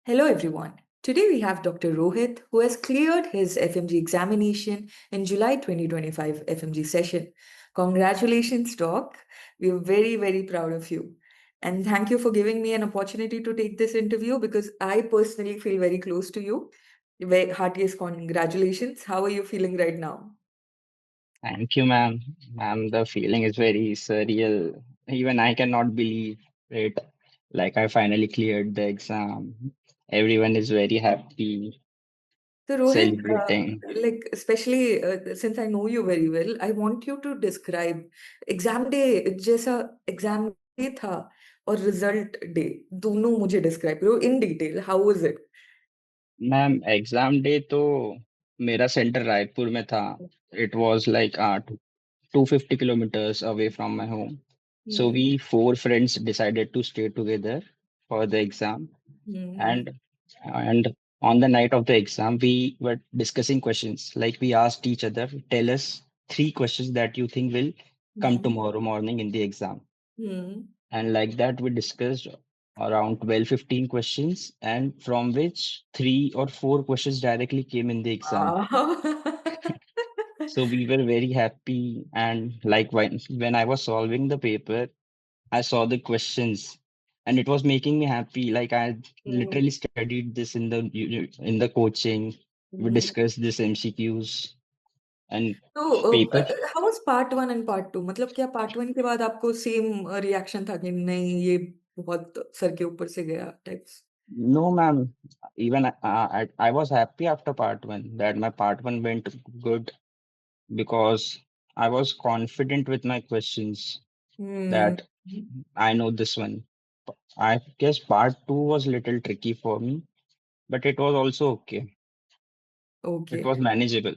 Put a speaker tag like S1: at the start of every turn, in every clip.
S1: Hello, everyone. Today we have Dr. Rohit, who has cleared his FMG examination in July 2025 FMG session. Congratulations, Doc. We are very, very proud of you. And thank you for giving me an opportunity to take this interview because I personally feel very close to you. Very heartiest congratulations. How are you feeling right now?
S2: Thank you, ma'am. Ma'am, the feeling is very surreal. Even I cannot believe it. Like I finally cleared the exam. Everyone is very happy,
S1: So, Rohit,
S2: celebrating.
S1: especially since I know you very well, I want you to describe exam day जैसा exam day था और result day दोनों मुझे describe करो in detail how was it
S2: ma'am, exam day तो मेरा centre Raipur में था. It was like 250 kilometers away from my home. So
S1: hmm
S2: we four friends decided to stay together for the exam.
S1: Hmm
S2: And on the night of the exam we were discussing questions, like we asked each other, tell us three questions that you think will come
S1: hmm
S2: tomorrow morning in the exam.
S1: Hmm
S2: And like that we discussed around 12-15 questions, and from which three or four questions directly came in the exam. So we were very happy, and like when I was solving the paper, I saw the questions and it was making me happy. Like I literally studied this in the in the coaching. We discussed this MCQs and
S1: तो
S2: paper.
S1: How was part one and part two मतलब क्या part one के बाद आपको same reaction था कि नहीं ये बहुत सर के ऊपर से गया types
S2: No, ma'am. Even I was happy after part one that my part one went good because I was confident with my questions
S1: hmm
S2: that I know this one. I guess part two was little tricky for me, but it was also okay.
S1: Okay
S2: It was manageable.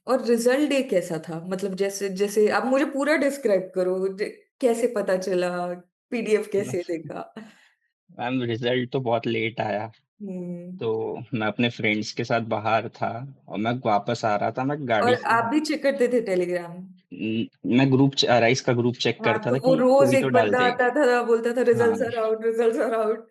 S1: और result day कैसा था मतलब जैसे जैसे आप मुझे पूरा describe करो कैसे पता चला पीडीएफ कैसे देखा
S2: मैम, रिजल्ट तो बहुत लेट आया.
S1: हम्म
S2: तो मैं अपने फ्रेंड्स के साथ बाहर था और मैं वापस आ रहा था. मैं गाड़ी
S1: और आप भी चेक करते थे टेलीग्राम
S2: मैं ग्रुप राइस का ग्रुप चेक
S1: हाँ
S2: करता
S1: तो
S2: था
S1: वो
S2: कि
S1: रोज
S2: कोई तो
S1: एक बंदा
S2: डालते.
S1: आता था बोलता था
S2: हाँ.
S1: रिजल्ट्स आर आउट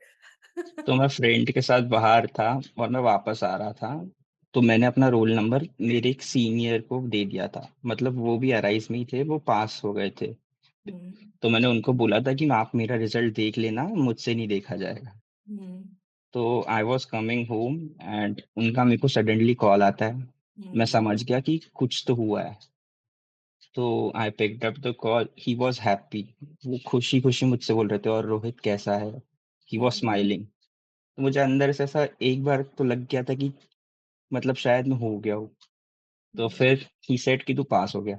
S2: तो मैं फ्रेंड के साथ बाहर था और मैं वापस आ रहा था. तो मैंने अपना रोल नंबर मेरे एक सीनियर को दे दिया था. मतलब वो भी अराइज में ही थे, वो पास हो गए थे.
S1: हम्म
S2: तो मैंने उनको बोला था कि आप मेरा रिजल्ट देख लेना, मुझसे नहीं देखा जाएगा.
S1: हम्म
S2: तो I was coming home and उनका मेरे को सडनली कॉल आता है. मैं
S1: हम्म
S2: समझ गया कि कुछ तो हुआ है. तो I picked up the call. He was happy. वो खुशी खुशी मुझसे बोल रहे थे, और रोहित कैसा है. He was
S1: hmm
S2: smiling. तो मुझे अंदर से ऐसा एक बार तो लग गया था कि मतलब शायद मैं हो गया हूँ. तो
S1: हम्म
S2: फिर ही सेड कि तू पास हो गया.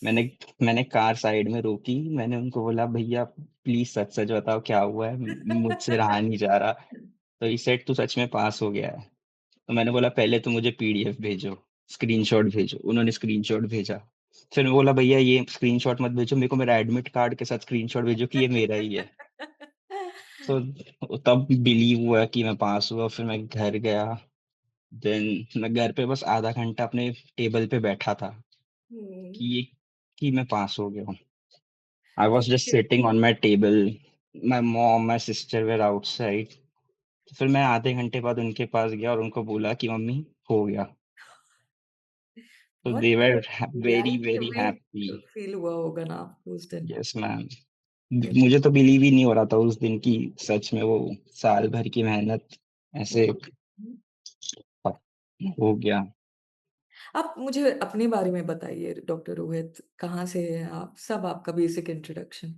S2: मैंने मैंने कार साइड में रोकी. मैंने उनको बोला, भैया प्लीज सच सच बताओ क्या हुआ है, मुझसे रहा नहीं जा रहा. तो ही सेड तू सच में पास हो गया है. तो मैंने बोला पहले तो मुझे पीडीएफ भेजो, स्क्रीनशॉट भेजो. उन्होंने स्क्रीनशॉट भेजा. फिर मैं बोला भैया ये स्क्रीनशॉट मत भेजो, मेरे को मेरा एडमिट कार्ड के साथ स्क्रीनशॉट भेजो कि ये मेरा ही है. तो तब बिलीव हुआ कि मैं पास हुआ. फिर मैं घर गया. देन मैं घर पे बस आधा घंटा अपने टेबल पे बैठा था
S1: हम्म,
S2: कि ये कि मैं पास हो गया हूँ. आई वॉज जस्ट
S1: देखिए
S2: sitting on my table. My mom my sister were outside. फिर मैं आधे घंटे बाद उनके पास गया और उनको बोला कि मम्मी हो गया. तो
S1: बहुत
S2: दे वर वेरी
S1: रियलिटी
S2: वेरी
S1: में
S2: हैप्पी.
S1: फील हुआ होगा ना आपको उस दिन
S2: यस मैम. मुझे तो बिलीव ही नहीं हो रहा था उस दिन की सच में वो साल भर की मेहनत ऐसे
S1: हम्म।
S2: हो गया.
S1: आप मुझे अपने बारे में बताइए डॉक्टर रोहित कहाँ से हैं आप सब आपका basic introduction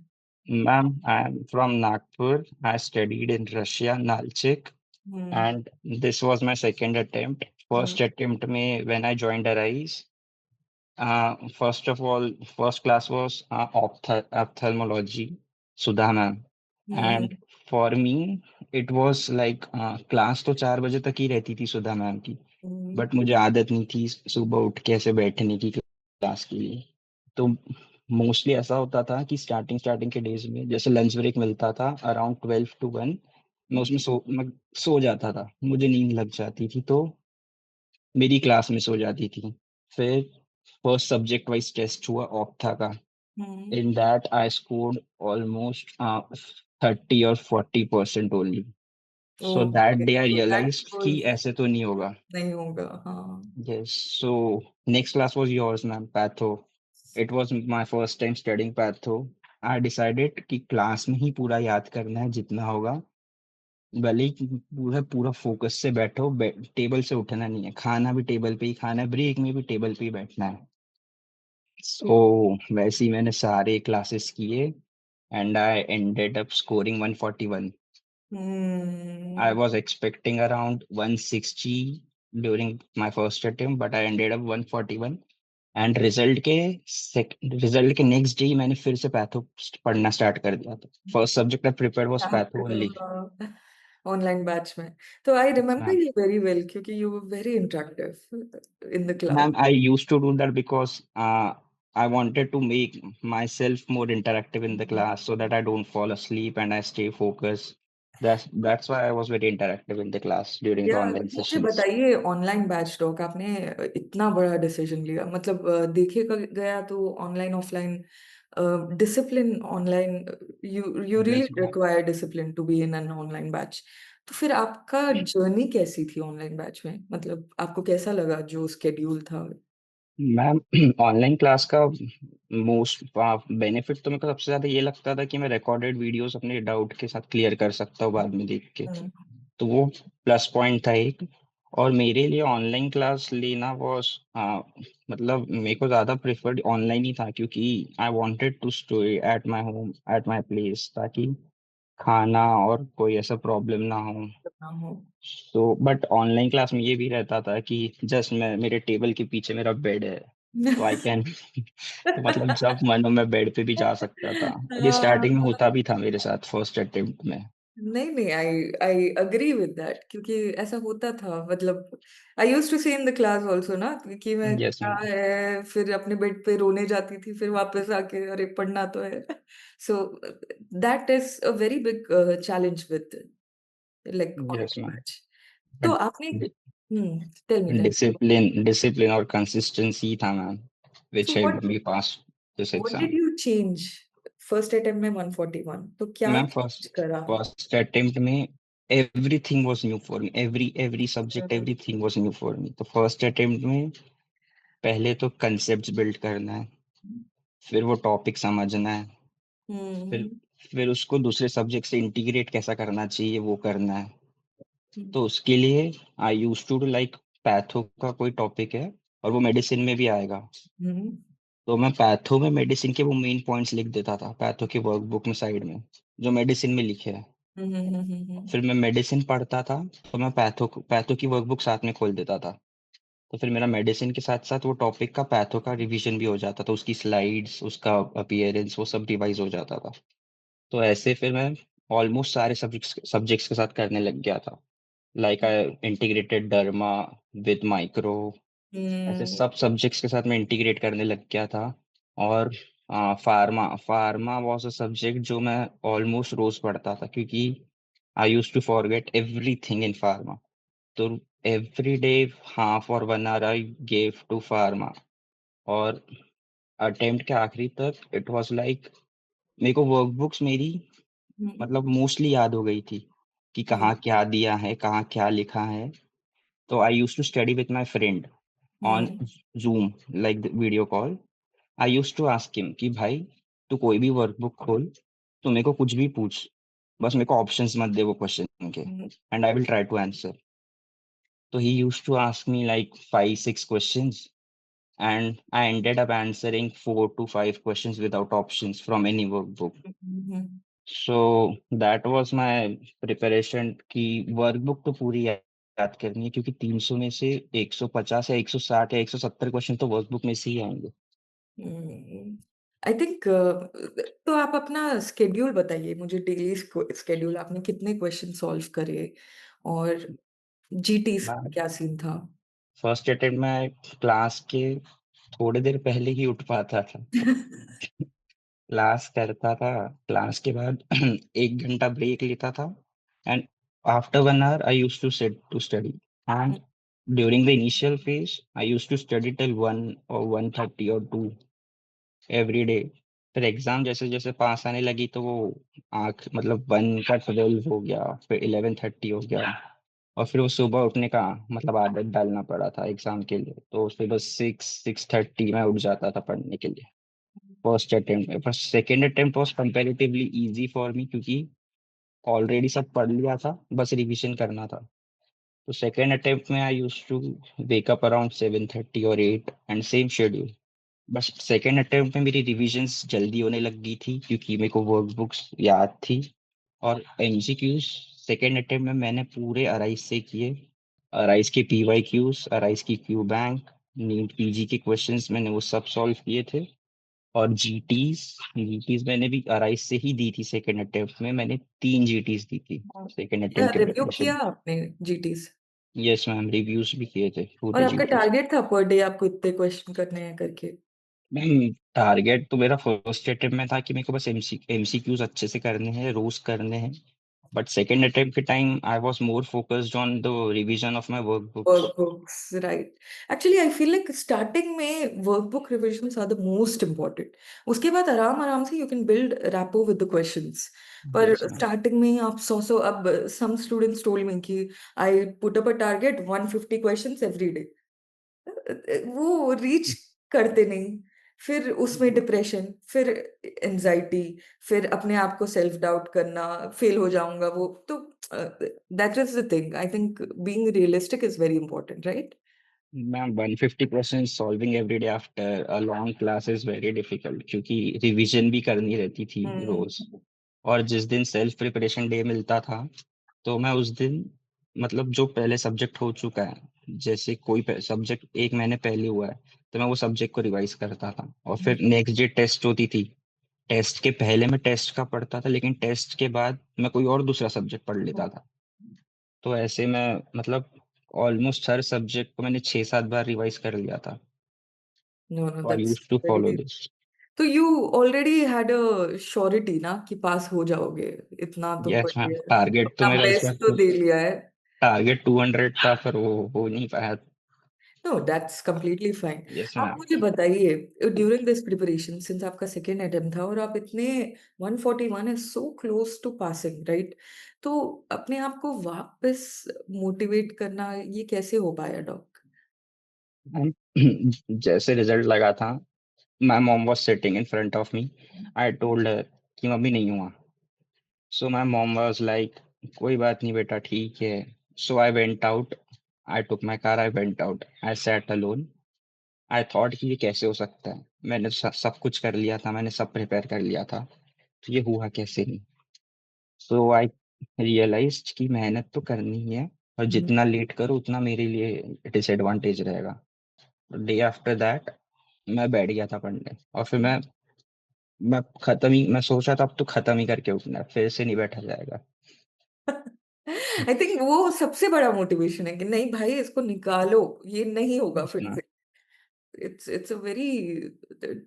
S2: Ma'am, I'm from Nagpur. I studied in Russia, Nalchik,
S1: hmm
S2: and this was my second attempt.
S1: Hmm
S2: First attempt में when I joined Arise, first of all, first class was ophthalmology, Sudha ma'am. And
S1: hmm
S2: for me, it was like class तो 4 बजे तक ही रहती थी सुधा ma'am की.
S1: हम्म
S2: but मुझे आदत नहीं थी सुबह उठ के ऐसे बैठने की क्लास के लिए. तो मोस्टली ऐसा होता था कि स्टार्टिंग स्टार्टिंग के डेज में जैसे लंच ब्रेक मिलता था अराउंड 12 to 1. मैं सो जाता था. मुझे नींद लग जाती थी तो मेरी क्लास मिस हो जाती थी. फिर फर्स्ट सब्जेक्ट वाइज टेस्ट हुआ ऑप्था का.
S1: Hmm
S2: in that I scored almost 30 or 40% only. So that
S1: okay,
S2: day I
S1: तो दैट
S2: realized कि
S1: वाज़
S2: ऐसे तो नहीं होगा.
S1: नहीं होगा, हाँ।
S2: Yes. So next class was yours, ma'am, Patho. It was my first time studying Patho. I decided कि क्लास में ही पूरा याद करना है जितना होगा. भले ही पूरा पूरा फोकस से बैठो, टेबल से उठना नहीं है, खाना भी टेबल पे ही खाना है, ब्रेक में भी टेबल पे ही बैठना है. So वैसे ही मैंने सारे क्लासेस किए and I ended up scoring 141. I
S1: hmm.
S2: was expecting around 160 during my first attempt, but I ended up 141. And result के नेक्स्ट डे ही मैंने फिर से पैथो पढ़ना स्टार्ट कर दिया था. First subject I prepared was patho only.
S1: हाँ, ऑनलाइन बैच में। तो I remember
S2: ma'am
S1: you very well क्योंकि you were very interactive in the class.
S2: Ma'am I used to do that because I wanted to make myself more interactive in the class so that I don't fall asleep and I stay focused. That's why I was very interactive in the class during
S1: या
S2: the online
S1: मुझे
S2: sessions.
S1: बताइए online batch talk आपने इतना बड़ा decision लिया मतलब देखे गया तो online offline discipline online you you really
S2: Yes, ma'am.
S1: Require discipline to be in an online batch. तो फिर आपका जर्नी कैसी थी ऑनलाइन बैच में मतलब आपको कैसा लगा जो स्केड्यूल था?
S2: मैम ऑनलाइन क्लास का मोस्ट बेनिफिट तो मेरे को सबसे ज्यादा ये लगता था कि मैं रिकॉर्डेड वीडियोस अपने डाउट के साथ क्लियर कर सकता हूँ बाद में देख के.
S1: हम्म,
S2: तो वो प्लस पॉइंट था एक. और मेरे लिए ऑनलाइन क्लास लेना वॉज मतलब मेरे को ज्यादा प्रेफर्ड ऑनलाइन ही था क्योंकि I wanted to stay at my home at my place ताकि खाना और कोई ऐसा प्रॉब्लम ना हो.
S1: करना हो।
S2: तो बट ऑनलाइन क्लास में ये भी रहता था कि जस्ट मैं मेरे टेबल के पीछे मेरा बेड है तो आई कैन तो मतलब जब मन हो मैं बेड पे भी जा सकता था. और ये स्टार्टिंग में
S1: हाँ,
S2: होता भी था मेरे साथ फर्स्ट अटेम्प्ट में.
S1: नहीं, नहीं, आई आई एग्री विद दैट क्योंकि ऐसा होता था मतलब आई यूज्ड टू से इन द क्लास आल्सो ना कि मैं
S2: यस
S1: क्या
S2: मैम.
S1: है फिर अपने बेड पे रोने जाती थी फिर वापस आके अरे पढ़ना तो है so that is a very big challenge with like
S2: yes
S1: online
S2: ma'am.
S1: Batch. तो
S2: बट
S1: आपने टेल मी
S2: डिसिप्लिन और कंसिस्टेंसी था ma'am
S1: so
S2: which helped me pass this
S1: what did
S2: exam.
S1: You change first attempt में 141 तो क्या
S2: ma'am
S1: change करा?
S2: First attempt में everything was new for me. Every subject
S1: hmm,
S2: everything was new for me. तो first attempt में पहले तो concept build करना है, फिर वो टॉपिक समझना है, फिर
S1: हम्म,
S2: फिर उसको दूसरे सब्जेक्ट से इंटीग्रेट कैसा करना चाहिए वो करना है.
S1: हम्म,
S2: तो उसके लिए आई यूज टू लाइक पैथो का कोई टॉपिक है और वो मेडिसिन में भी आएगा.
S1: हम्म,
S2: तो मैं पैथो में मेडिसिन के वो मेन पॉइंट्स लिख देता था पैथो की वर्कबुक में साइड में जो मेडिसिन में लिखे हैं.
S1: हम्म, हम्म, हम्म, हम्म,
S2: फिर मैं मेडिसिन पढ़ता था तो मैं पैथो की वर्कबुक साथ में खोल देता था. तो फिर मेरा मेडिसिन के साथ साथ वो टॉपिक का पैथो का रिवीजन भी हो जाता था, उसकी स्लाइड्स उसका अपीयरेंस वो सब रिवाइज हो जाता था. तो ऐसे फिर मैं ऑलमोस्ट सारे सब्जेक्ट्स के साथ करने लग गया था. Like I integrated derma with micro. ऐसे
S1: हम्म,
S2: सब सब्जेक्ट्स के साथ मैं इंटीग्रेट करने लग गया था. और pharma pharma was a subject जो मैं ऑलमोस्ट रोज पढ़ता था क्योंकि I used to forget everything in pharma. तो एवरी डे हाफ और 1 hour I gave to pharma. और अटेम्प्ट के आखिरी तक इट वाज लाइक मेरे को वर्कबुक्स मेरी
S1: हम्म,
S2: मतलब मोस्टली याद हो गई थी कि
S1: हम्म,
S2: कहाँ क्या दिया है कहाँ क्या लिखा है. तो I used to study with my friend on
S1: hmm,
S2: Zoom like video call. I used to ask him कि भाई तू कोई भी वर्कबुक खोल, तू मेरे को कुछ भी पूछ, बस मेरे को ऑप्शंस मत दे वो क्वेश्चन के
S1: hmm,
S2: and I will try to answer. तो he used to ask me like 5 6 questions and I ended up answering 4 to 5 questions without options from any workbook.
S1: Hmm,
S2: So that was my preparation कि workbook तो पूरी याद करनी है क्योंकि 300 में से 150 या 160 या 170 क्वेश्चन तो वर्कबुक में से ही आएंगे.
S1: आई थिंक तो आप अपना स्केड्यूल बताइए मुझे डेली स्केड्यूल आपने कितने क्वेश्चन सॉल्व करे और जीटीज का क्या सीन था?
S2: फर्स्ट अटेम्प्ट में क्लास के थोड़ी देर पहले ही उठ पाता था. क्लास करता था, क्लास के बाद 1 घंटा ब्रेक लेता था and after 1 hour I use to sit to study. And during the initial phase I use to study till 1 or 1:30 or 2 every day. फिर एग्जाम जैसे जैसे पास आने लगी तो वो आँख मतलब 1 का 12 हो गया, फिर 11:30 हो गया, और फिर वो सुबह उठने का मतलब आदत डालना पड़ा था एग्जाम के लिए, तो फिर बस 6-6:30 में उठ जाता था पढ़ने के लिए फर्स्ट अटेम्प्ट में। पर second attempt was comparatively easy for me, क्योंकि ऑलरेडी सब पढ़ लिया था, बस रिविजन करना था। तो सेकेंड अटेम्प्ट में I use to wake up around 7:30 और 8 एंड सेम शेड्यूल। बस सेकेंड अटेम्प्ट में मेरी रिविजन्स जल्दी होने लग गई थी, क्योंकि मेरे को वर्कबुक्स याद थी। और एमसीक्यूज सेकेंड अटेम्प्ट में मैंने पूरे अराइज से किए। अराइज के पीवाई क्यूज, अराइज की क्यू बैंक, नीट पीजी के क्वेश्चंस मैंने वो सब सॉल्व किए थे। और जीटीज जीटीज मैंने भी अराइज से ही दी थी। सेकेंड अटेम्प्ट में मैंने 3 जीटीज दी थी सेकेंड
S1: क्या
S2: अटेम्प्ट के
S1: रिव्यू किया
S2: प्रिपरेशन।
S1: आपने जीटीज?
S2: यस मैम, रिव्यूज भी किए थे
S1: और
S2: पूरे
S1: आपका
S2: जीटीज।
S1: टारगेट था पर डे आपको इतने क्वेश्चन करने हैं करके?
S2: मैम, टारगेट तो मेरा फर्स्ट अटेम्प्ट में था कि मेरे को बस एमसीक्यूज अच्छे से करने हैं, रोज करने हैं। बट सेकेंड अटेम्प्ट के time I was more focused on the revision of my workbooks.
S1: Workbooks, right. Actually I feel like starting में workbook revisions are the most important. उसके बाद आराम-आराम से you can build rapport with the questions. पर
S2: yes ma'am.
S1: Starting में ही आप 100-100 अब सम स्टूडेंट्स टोल्ड मी कि I put up a target 150 questions every day. वो रीच करते नहीं, फिर उसमें डिप्रेशन, फिर एंजाइटी, फिर अपने आप को सेल्फ डाउट करना, फेल हो जाऊँगा वो तो that is the thing. I think being realistic is very important, right?
S2: Ma'am, 150% solving every day after a long class is very difficult, क्योंकि रिवीजन भी करनी रहती थी
S1: हुँ,
S2: रोज। और जिस दिन सेल्फ प्रिपरेशन डे मिलता था, तो मैं उस दिन मतलब जो पहले सब्जेक्ट हो चुका है, जैसे कोई सब्जेक्ट 1 महीने पहले हुआ है, तो मैं वो सब्जेक्ट को रिवाइज करता था। और
S1: हुँ,
S2: फिर नेक्स्ट डे टेस्ट होती थी। टेस्ट के पहले मैं टेस्ट का पढ़ता था, लेकिन टेस्ट के बाद मैं कोई और दूसरा सब्जेक्ट पढ़
S1: हुँ।
S2: लेता था। तो ऐसे मैं मतलब ऑलमोस्ट हर सब्जेक्ट को मैंने 6-7 बार रिवाइज कर लिया था।
S1: नो, नो,
S2: और
S1: that's
S2: used to follow
S1: very.
S2: This.
S1: तो you already had a surety ना कि पास हो जाओगे, इतना तो
S2: यस मैम,
S1: बढ़िया है।
S2: टारगेट तो
S1: अपना
S2: मेरा इस
S1: बेस्ट तो
S2: बार
S1: दे लिया है।
S2: टारगेट 200 था, पर वो हो नहीं पाया।
S1: No, that's completely fine.
S2: Yes
S1: आप
S2: मैम।
S1: मुझे बताइए, ड्यूरिंग दिस प्रिपरेशन सिंस आपका सेकंड अटेम्प्ट था और आप इतने 141 is so close to passing, right? तो अपने आप को वापस मोटिवेट करना ये कैसे हो पाया डॉक?
S2: मैम, जैसे रिजल्ट लगा था, my mom was sitting in front of me. I told her कि मम्मी नहीं हुआ। So my mom was like, कोई बात नहीं बेटा, ठीक है। So I went out. I took my car, I went out, I sat alone. I thought कि ये कैसे हो सकता है, मैंने सब कुछ कर लिया था, मैंने सब प्रिपेयर कर लिया था, तो ये हुआ कैसे नहीं। सो आई रियलाइज्ड कि मेहनत तो करनी ही है, और
S1: हुँ,
S2: जितना लेट करो उतना मेरे लिए डिसएडवांटेज रहेगा। डे आफ्टर दैट मैं बैठ गया था पढ़ने, और फिर
S1: हुँ।
S2: मैं सोच रहा था अब तो खत्म ही करके उठना है, फिर से नहीं बैठा जाएगा।
S1: आई थिंक वो सबसे बड़ा मोटिवेशन है कि नहीं भाई इसको निकालो, ये नहीं होगा
S2: यस
S1: फिर
S2: मैम।
S1: से। It's a very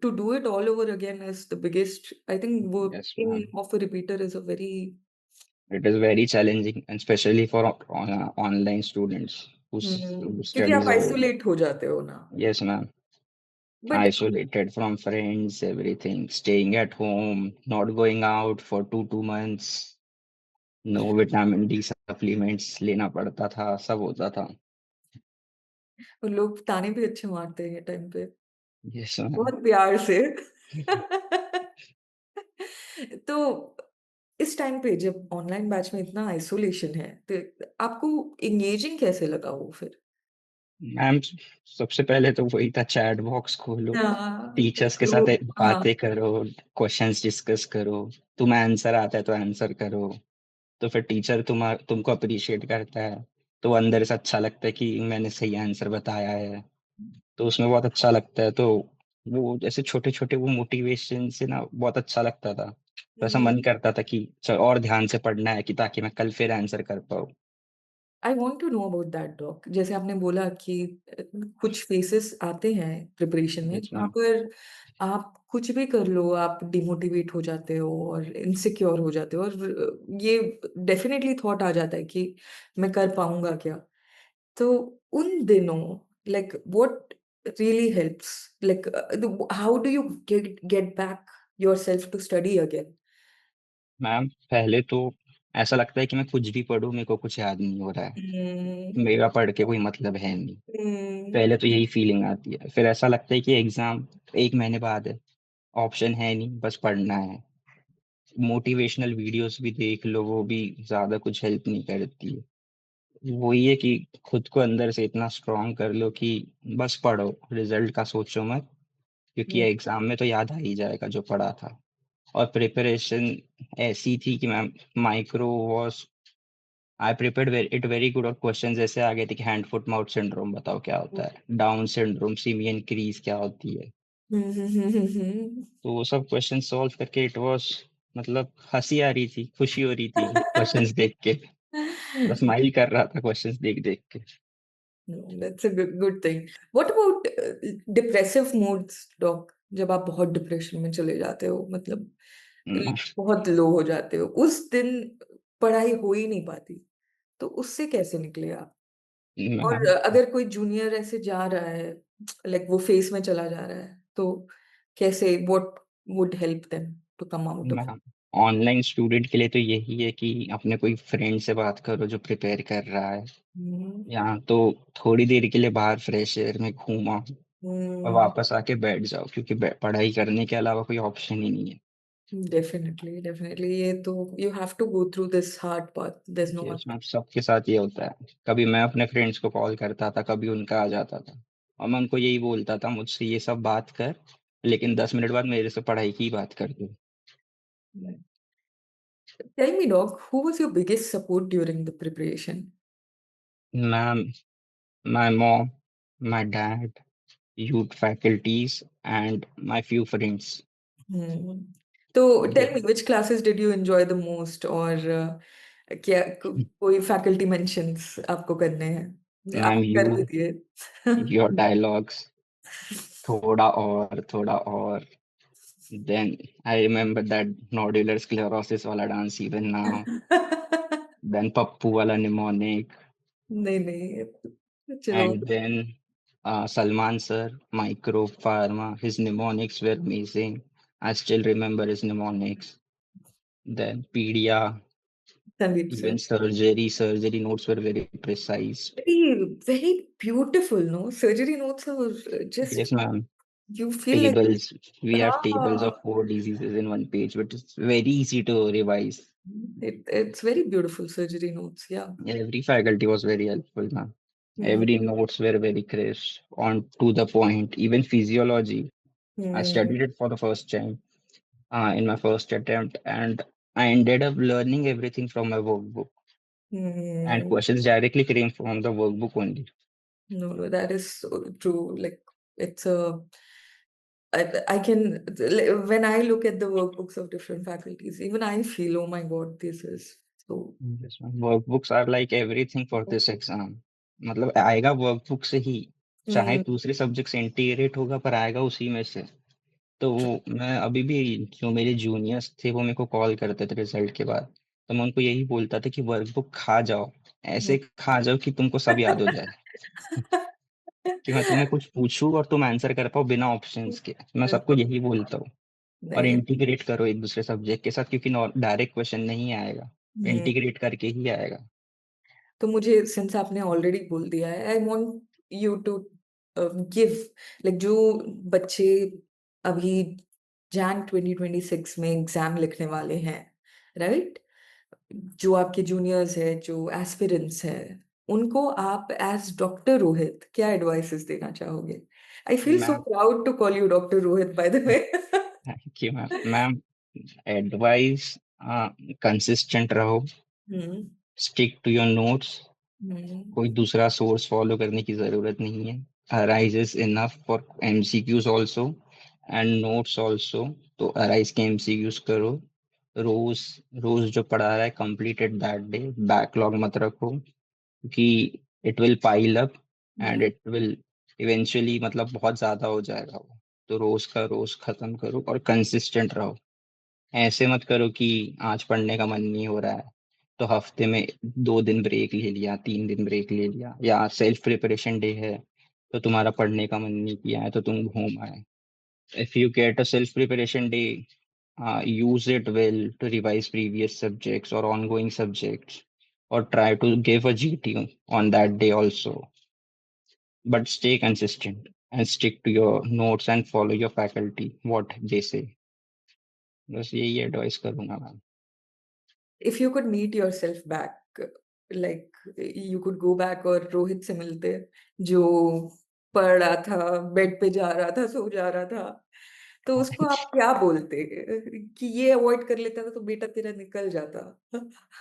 S1: to do it all over again is the biggest. I think
S2: yes ma'am,
S1: working of a repeater is a very
S2: it is very challenging and specially for online students
S1: क्योंकि आप
S2: studies about.
S1: Isolate हो जाते हो ना।
S2: Yes ma'am,
S1: but
S2: isolated from friends, everything, staying at home, not going out for 2 months, no vitamin D supplements लेना पड़ता था, सब होता था।
S1: लोग ताने भी अच्छे मारते हैं टाइम पे,
S2: यस मैम।
S1: बहुत प्यार से। तो इस टाइम पे जब ऑनलाइन बैच में इतना आइसोलेशन है, तो आपको एंगेजिंग कैसे लगा वो फिर?
S2: मैम, सबसे पहले तो वही था, चैट बॉक्स खोलो,
S1: हाँ,
S2: टीचर्स के साथ
S1: ग्रुप हाँ।
S2: बातें करो, क्वेश्चंस डिस्कस करो। तुम्हें आंसर आता है तो आंसर करो, तो फिर टीचर तुमको अप्रिशिएट करता है, तो अंदर से अच्छा लगता है कि मैंने सही आंसर बताया है, तो उसमें बहुत अच्छा लगता है। तो वो जैसे छोटे छोटे वो मोटिवेशन से ना बहुत अच्छा लगता था। तो ऐसा
S1: हुँ।
S2: मन करता था कि चल और ध्यान से पढ़ना है, कि ताकि मैं कल फिर आंसर कर पाऊँ।
S1: I want to know about that dog. जैसे आपने बोला कि कुछ फेसेस आते हैं प्रिपरेशन में
S2: यस
S1: जहाँ
S2: मैम।
S1: पर आप कुछ भी कर लो, आप डिमोटिवेट हो जाते हो और इनसिक्योर हो जाते हो और ये डेफिनेटली थॉट आ जाता है कि मैं कर पाऊँगा क्या? तो उन दिनों like what really helps? Like how do you get get back? yourself to study again?
S2: Ma'am पहले तो ऐसा लगता है कि मैं कुछ भी पढूं मेरे को कुछ याद नहीं हो रहा है,
S1: Hmm.
S2: मेरा पढ़ के कोई मतलब है नहीं।
S1: Hmm.
S2: पहले तो यही फीलिंग आती है, फिर ऐसा लगता है कि एग्जाम 1 महीने बाद है, ऑप्शन है नहीं, बस पढ़ना है। मोटिवेशनल वीडियोस भी देख लो, वो भी ज्यादा कुछ हेल्प नहीं करती है। वही है कि खुद को अंदर से इतना स्ट्रांग कर लो कि बस पढ़ो, रिजल्ट का सोचो मत, क्योंकि
S1: Hmm.
S2: एग्जाम में तो याद आ ही जाएगा जो पढ़ा था। और प्रिपरेशन ऐसी थी कि ma'am, micro was, I prepared it very good, और क्वेश्चन ऐसे आ गए थे कि हैंड फुट माउथ सिंड्रोम बताओ क्या होता है, डाउन सिंड्रोम, सिमियन क्रीज क्या होती है,
S1: Hmm.
S2: तो वो सब क्वेश्चन सॉल्व करके इट वाज, मतलब हंसी आ रही थी, खुशी हो रही थी क्वेश्चंस देख के, बस स्माइल कर रहा था क्वेश्चंस देख देख के।
S1: No, that's a good thing. What about depressive moods, doc? जब आप बहुत डिप्रेशन में चले जाते हो, मतलब बहुत लो हो जाते हो, उस दिन पढ़ाई हो ही नहीं पाती, तो उससे कैसे निकले आप? और
S2: मैम
S1: अगर कोई जूनियर ऐसे जा रहा है, लाइक वो फेस में चला जा रहा है, तो कैसे, what would help them to come out of?
S2: Ma'am online student के लिए तो यही है कि अपने कोई फ्रेंड से बात करो जो प्रिपेयर कर रहा है, या तो थोड़ी देर के लिए बाहर फ्रेश एयर में घूमा और वापस आके बैठ जाओ, क्योंकि पढ़ाई करने के अलावा कोई ऑप्शन ही नहीं है।
S1: डेफिनेटली डेफिनेटली, ये तो you have to go through this hard path, there is no
S2: ये
S1: अदर।
S2: उसमें सबके साथ ये होता है, कभी मैं अपने फ्रेंड्स को कॉल करता था, कभी उनका आ जाता था, और मैं उनको यही बोलता था मुझसे ये सब बात कर, लेकिन 10 मिनट बाद मेरे से पढ़ाई की बात कर दो।
S1: Tell me, dog, who was your biggest support during the preparation?
S2: Ma'am, my mom, my dad, youth faculties, and my few friends.
S1: Hmm. तो
S2: They,
S1: tell me, which classes did you enjoy the most? और क्या कोई faculty mentions आपको करने हैं?
S2: ma'am,
S1: आप कर भी दिए।
S2: your dialogues, थोड़ा और, then I remember that nodular sclerosis वाला dance even now, then Pappu वाला mnemonic,
S1: नहीं नहीं, चलो।
S2: and then Salman sir, micro pharma, his mnemonics were amazing. I still remember his mnemonics. Then pedia,
S1: Sandeep
S2: even
S1: sir,
S2: surgery notes were very precise.
S1: very beautiful, no? Surgery notes are just,
S2: Yes, ma'am.
S1: you feel like,
S2: Tables. We have tables
S1: ah,
S2: of 4 diseases in one page, but it's very easy to revise.
S1: it's very beautiful surgery notes, yeah.
S2: Every faculty was very helpful, ma'am.
S1: Hmm.
S2: Every notes were very crisp, on to the point. Even physiology, I
S1: Hmm.
S2: studied it for the first time in my first attempt, and I ended up learning everything from my workbook. And
S1: Hmm.
S2: questions directly came from the workbook only.
S1: No, no, that is so true. Like, it's a, I can, when I look at the workbooks of different faculties, even I feel, oh my God, this is so.
S2: Yes, ma'am. Workbooks are like everything for this exam. मतलब आएगा workbook से ही, चाहे
S1: Hmm.
S2: दूसरे subject से integrate होगा पर आएगा उसी में से। तो वो मैं अभी भी, जो मेरे जूनियर्स थे वो मेरे को कॉल करते थे रिजल्ट के बाद, तो मैं उनको यही बोलता था कि वर्कबुक खा जाओ, ऐसे खा जाओ कि तुमको सब याद हो जाए, कि मैं तुम्हें कुछ पूछूं और तुम आंसर कर पाओ बिना ऑप्शंस के, मैं सबको यही बोलता हूँ। और
S1: नहीं।
S2: इंटीग्रेट करो एक दूसरे सब्जेक्ट के साथ, क्योंकि डायरेक्ट क्वेश्चन नहीं आएगा,
S1: हम्म,
S2: इंटीग्रेट करके ही आएगा।
S1: तो मुझे, सिंस आपने ऑलरेडी बोल दिया है, I want you to give, like, जो बच्चे अभी जैन 2026 में एग्जाम लिखने वाले हैं, राइट? जो आपके जूनियर्स है, जो एस्पिरेंट्स हैं, उनको आप एज डॉक्टर रोहित क्या एडवाइसेस देना चाहोगे? I feel so
S2: ma'am,
S1: proud to call you doctor Rohit, by the way.
S2: Thank you ma'am. Ma'am, advice, consistent रहो,
S1: hmm.
S2: Stick to your notes,
S1: hmm.
S2: कोई दूसरा सोर्स फॉलो करने की जरूरत नहीं है, arise is enough for MCQs also and notes also. तो arise के एमसीक्यूज करो, रोज रोज जो पढ़ा रहा है complete it that day, backlog मत रखो, क्योंकि it will pile up and
S1: hmm.
S2: It will eventually, मतलब बहुत ज्यादा हो जाएगा वो। तो रोज का रोज खत्म करो और कंसिस्टेंट रहो, ऐसे मत करो कि आज पढ़ने का मन नहीं हो रहा है तो हफ्ते में 2 दिन ब्रेक ले लिया, 3 दिन ब्रेक ले लिया, या सेल्फ प्रिपरेशन डे है तो तुम्हारा पढ़ने का मन नहीं किया है तो तुम घूम आए। If you get a self preparation day, use it well to revise previous subjects or ongoing subjects, or try to give a GT on that day also. But stay consistent and stick to your notes and follow your faculty, what they say. बस यही advice करूंगा ma'am.
S1: If you could meet yourself back, like you could go back और रोहित से मिलते, जो पढ़ रहा था, बेड पे जा रहा था, सो जा रहा था, तो उसको आप क्या बोलते कि ये अवॉइड कर लेता था तो बेटा तेरा निकल जाता?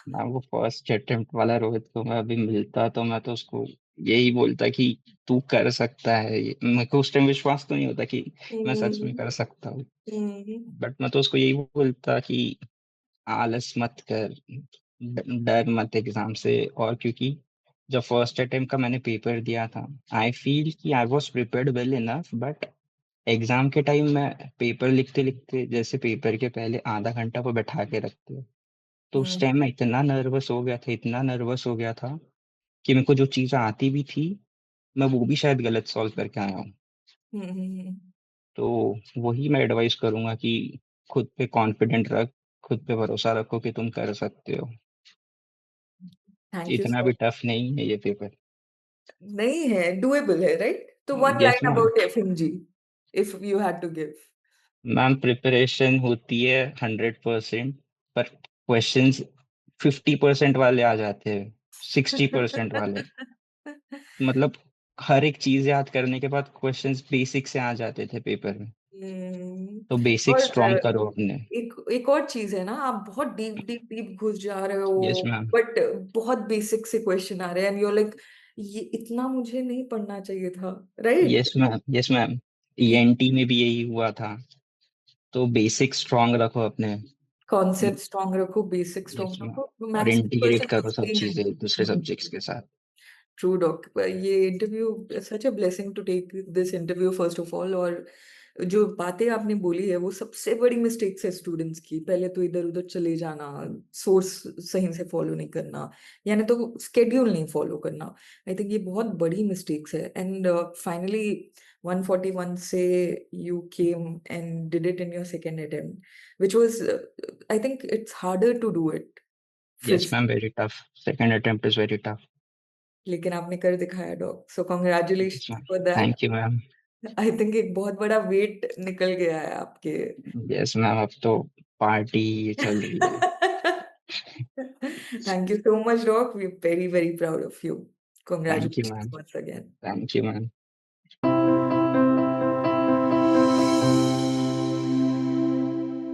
S2: मैं वो फर्स्ट अटेम्प्ट वाला रोहित को मैं अभी मिलता तो मैं तो उसको यही बोलता कि तू कर सकता है. मेरे को उस टाइम विश्वास तो नहीं होता कि मैं सच में
S1: हम्म,
S2: कर सकता हूँ.
S1: हम्म,
S2: बट मैं तो उसको यही बोलता कि आलस मत कर, डर मत एग्जाम से. और क्योंकि जब फर्स्ट अटेम्प्ट का मैंने पेपर दिया था, आई फील कि I was prepared well enough. But exam के टाइम मैं पेपर लिखते लिखते, जैसे पेपर के पहले आधा घंटा वो बैठा के रखते हैं, तो उस
S1: हम्म,
S2: टाइम मैं इतना नर्वस हो गया था, इतना नर्वस हो गया था कि मेरे को जो चीजें आती भी थी, मैं वो भी शायद गलत सॉल्व करके आया हूँ.
S1: हम्म।
S2: तो वही मैं एडवाइस करूंगा कि खुद पे कॉन्फिडेंट रख, खुद पे भरोसा रखो कि तुम कर सकते हो.
S1: थैंक यू
S2: इतना
S1: सो।
S2: भी टफ नहीं है ये पेपर.
S1: नहीं है, डुएबल है, राइट? तो one
S2: yes
S1: line
S2: ma'am.
S1: About FMG, if you had to give.
S2: Ma'am preparation होती है 100%, पर क्वेश्चंस 50% वाले आ जाते हैं, 60% वाले. मतलब हर एक चीज याद करने के बाद क्वेश्चंस बेसिक से आ जाते थे पेपर में. तो बेसिक
S1: और
S2: स्ट्रॉन्ग करो अपने.
S1: एक एक और चीज है ना, आप बहुत डीप डीप डीप घुस जा रहे
S2: यस
S1: हो,
S2: मैम.
S1: बट बहुत बेसिक से क्वेश्चन आ रहे हैं, एंड यू लाइक ये इतना मुझे नहीं पढ़ना चाहिए था, right?
S2: Yes ma'am. Yes ma'am.
S1: ये
S2: ईएनटी में भी यही हुआ था. तो बेसिक स्ट्रॉन्ग रखो अपने.
S1: कॉन्सेप्ट स्ट्रॉन्ग रखो, बेसिक
S2: यस
S1: स्ट्रॉन्ग
S2: मैम.
S1: रखो,
S2: और
S1: मैक्सिमम
S2: इंटीग्रेट
S1: क्वेश्चन
S2: करो सब
S1: दिखते ही
S2: चीजें दूसरे
S1: नहीं।
S2: सब्जेक्ट्स के साथ.
S1: ट्रू डॉक, ये interview such a blessing to take this interview first of all. और जो बातें आपने बोली है वो सबसे बड़ी मिस्टेक्स है स्टूडेंट्स की। पहले तो इधर उधर चले जाना, सोर्स सही से फॉलो नहीं करना, यानी तो स्केड्यूल नहीं फॉलो करना। आई थिंक ये बहुत बड़ी मिस्टेक्स है। एंड फाइनली 141 से you came and did it in your second attempt, which was I think it's harder to do it फिर
S2: यस
S1: से,
S2: ma'am, very tough. Second attempt is very tough.
S1: लेकिन आपने कर दिखाया doc, so
S2: yes
S1: congratulation
S2: ma'am.
S1: For that.
S2: Thank you ma'am.
S1: I think एक बहुत बड़ा wait निकल गया है आपके।
S2: यस मैम, अब तो पार्टी चल रही है.
S1: Thank you so much, Doc. We're very, very proud of you.
S2: Thank you
S1: Congratulations
S2: ma'am.
S1: once again.
S2: Thank you ma'am.